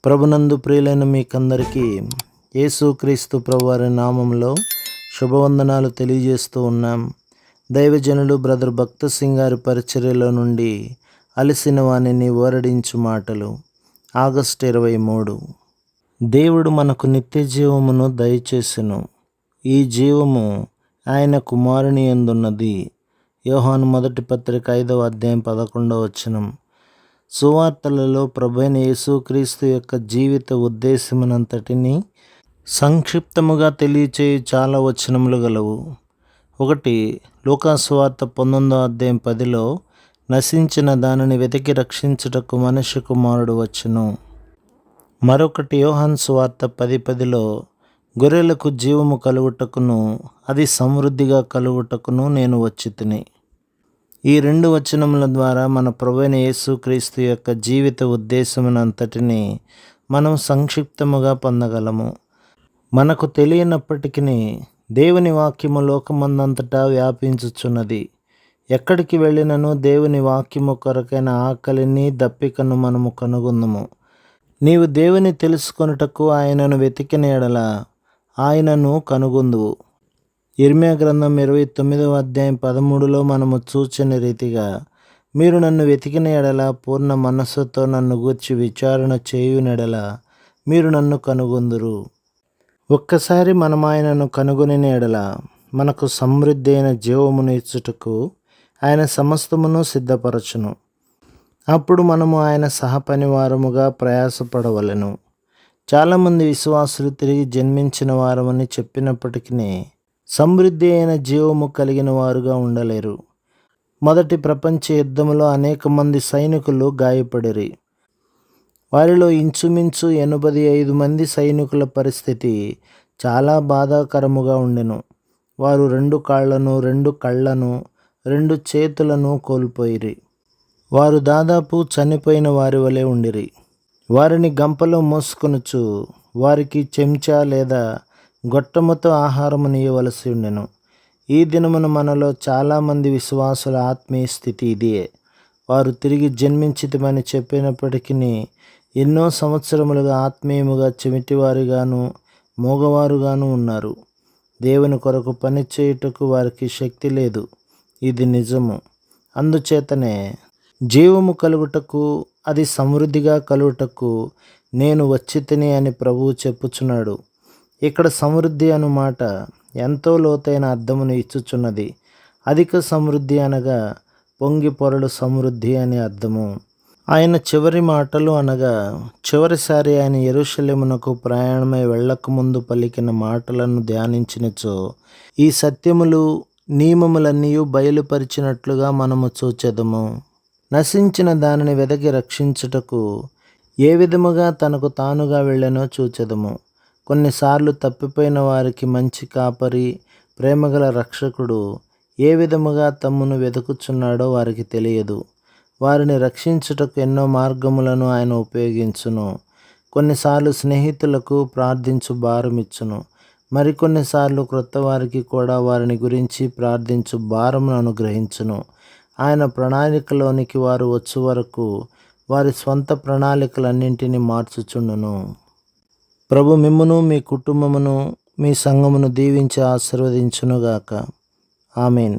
ప్రభునందు ప్రియులైన మీకందరికీ యేసుక్రీస్తు ప్రభువారి నామంలో శుభవందనాలు తెలియజేస్తూ ఉన్నాం. దైవజనుడు బ్రదర్ భక్త సింగ్ గారి పరిచర్యలో నుండి అలసిన వానిని ఓరడించు మాటలు. ఆగస్టు 23. దేవుడు మనకు నిత్య జీవమును దయచేసెను. ఈ జీవము ఆయన కుమారుని యందున్నది. యోహాను మొదటి పత్రిక 5వ అధ్యాయం 11వ వచనం. సువార్తలలో ప్రభువైన యేసుక్రీస్తు యొక్క జీవిత ఉద్దేశమునంతటిని సంక్షిప్తముగా తెలియచేయి చాలా వచనములు గలవు. 1 లూకా సువార్త 19వ అధ్యాయం 10లో నశించిన దానిని వెతికి రక్షించుటకు మనుష్య కుమారుడు వచ్చును. మరొకటి యోహాను సువార్త 10:10లో గొర్రెలకు జీవము కలుగుటకును అది సమృద్ధిగా కలుగుటకును నేను వచ్చితిని. ఈ 2 వచనముల ద్వారా మన ప్రభువైన యేసుక్రీస్తు యొక్క జీవిత ఉద్దేశమునంతటిని మనం సంక్షిప్తముగా పొందగలము. మనకు తెలియనప్పటికీ దేవుని వాక్యము లోకమందంతటా వ్యాపించుచున్నది. ఎక్కడికి వెళ్ళినను దేవుని వాక్యము కొరకైన ఆకలిని దప్పికను మనము కనుగొందుము. నీవు దేవుని తెలుసుకొనుటకు ఆయనను వెతికిన ఎడల ఆయనను కనుగొందువు. ఇర్మీయా గ్రంథం 29వ అధ్యాయం 13లో మనము చూచిన రీతిగా మీరు నన్ను వెతికిన ఎడల పూర్ణ మనస్సుతో నన్ను గూర్చి విచారణ చేయునెడల మీరు నన్ను కనుగొందురు. ఒక్కసారి మనం ఆయనను కనుగొనిన ఎడల మనకు సమృద్ధి అయిన జీవమును ఇచ్చుటకు ఆయన సమస్తమును సిద్ధపరచును. అప్పుడు మనము ఆయన సహపనివారముగా ప్రయాసపడవలెను. చాలామంది విశ్వాసులు తిరిగి జన్మించిన వారమని చెప్పినప్పటికీ సమృద్ధి అయిన జీవము కలిగిన వారుగా ఉండలేరు. మొదటి ప్రపంచ యుద్ధములో అనేక మంది సైనికులు గాయపడిరి. వారిలో ఇంచుమించు 85 మంది సైనికుల పరిస్థితి చాలా బాధాకరముగా ఉండెను. వారు 2 కాళ్లను, 2 కళ్ళను, 2 చేతులను కోల్పోయిరి. వారు దాదాపు చనిపోయిన వారి వలె ఉండిరి. వారిని గంపలో మోసుకొనుచు వారికి చెంచా లేదా గొట్టముతో ఆహారమునియవలసి ఉండెను. ఈ దినమున మనలో చాలామంది విశ్వాసుల ఆత్మీయ స్థితి ఇదే. వారు తిరిగి జన్మించితిమని చెప్పినప్పటికీ ఎన్నో సంవత్సరములుగా ఆత్మీయముగా చెమిటివారుగాను మూగవారుగాను ఉన్నారు. దేవుని కొరకు పని చేయుటకు వారికి శక్తి లేదు. ఇది నిజము. అందుచేతనే జీవము కలుగుటకు అది సమృద్ధిగా కలుగుటకు నేను వచ్చితిని అని ప్రభువు చెప్పుచున్నాడు. ఇక్కడ సమృద్ధి అను మాట ఎంతో లోతైన అర్థమును ఇచ్చుచున్నది. అధిక సమృద్ధి అనగా పొంగి పొరలు సమృద్ధి అని అర్థము. ఆయన చివరి మాటలు అనగా చివరిసారి ఆయన యెరూషలేమునకు ప్రయాణమై వెళ్ళకముందు పలికిన మాటలను ధ్యానించినచో ఈ సత్యములు నియమములన్నీ బయలుపరిచినట్లుగా మనము చూచెదము. నశించిన దానిని వెదకి రక్షించుటకు ఏ విధముగా తనకు తానుగా వెళ్ళెనో చూచెదము. కొన్నిసార్లు తప్పిపోయిన వారికి మంచి కాపరి, ప్రేమగల రక్షకుడు ఏ విధముగా తమ్మును వెతుకుచున్నాడో వారికి తెలియదు. వారిని రక్షించుటకు ఎన్నో మార్గములను ఆయన ఉపయోగించును. కొన్నిసార్లు స్నేహితులకు ప్రార్థించు భారమిచ్చును. మరికొన్నిసార్లు క్రొత్త వారికి కూడా వారిని గురించి ప్రార్థించు భారమును అనుగ్రహించును. ఆయన ప్రణాళికలోనికి వారు వచ్చు వరకు వారి స్వంత ప్రణాళికలన్నింటినీ మార్చుచుండును. ప్రభు మిమ్మును, మీ కుటుంబమును, మీ సంఘమును దీవించి ఆశీర్వదించునుగాక. ఆమేన్.